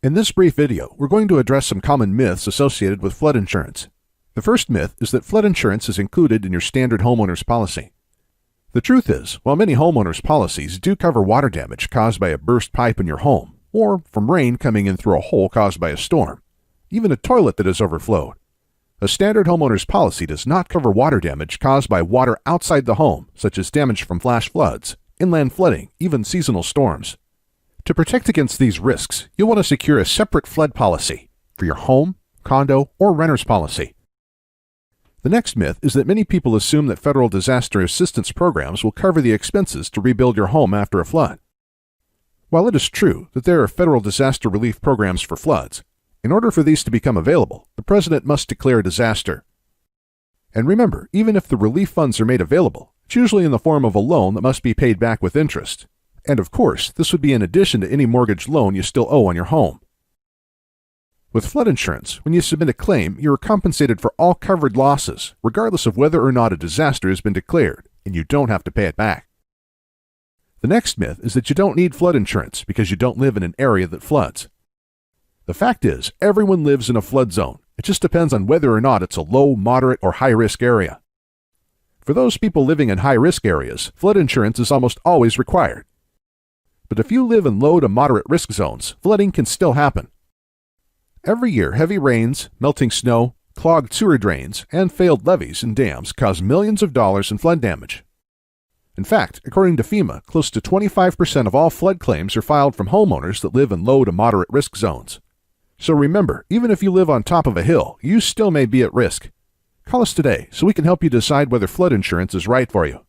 In this brief video, we're going to address some common myths associated with flood insurance. The first myth is that flood insurance is included in your standard homeowner's policy. The truth is, while many homeowners' policies do cover water damage caused by a burst pipe in your home, or from rain coming in through a hole caused by a storm, even a toilet that has overflowed, a standard homeowner's policy does not cover water damage caused by water outside the home, such as damage from flash floods, inland flooding, even seasonal storms. To protect against these risks, you'll want to secure a separate flood policy for your home, condo, or renter's policy. The next myth is that many people assume that federal disaster assistance programs will cover the expenses to rebuild your home after a flood. While it is true that there are federal disaster relief programs for floods, in order for these to become available, the president must declare a disaster. And remember, even if the relief funds are made available, it's usually in the form of a loan that must be paid back with interest. And of course, this would be in addition to any mortgage loan you still owe on your home. With flood insurance, when you submit a claim, you are compensated for all covered losses, regardless of whether or not a disaster has been declared, and you don't have to pay it back. The next myth is that you don't need flood insurance because you don't live in an area that floods. The fact is, everyone lives in a flood zone. It just depends on whether or not it's a low, moderate, or high-risk area. For those people living in high-risk areas, flood insurance is almost always required. But if you live in low to moderate risk zones, flooding can still happen. Every year, heavy rains, melting snow, clogged sewer drains, and failed levees and dams cause millions of dollars in flood damage. In fact, according to FEMA, close to 25% of all flood claims are filed from homeowners that live in low to moderate risk zones. So remember, even if you live on top of a hill, you still may be at risk. Call us today so we can help you decide whether flood insurance is right for you.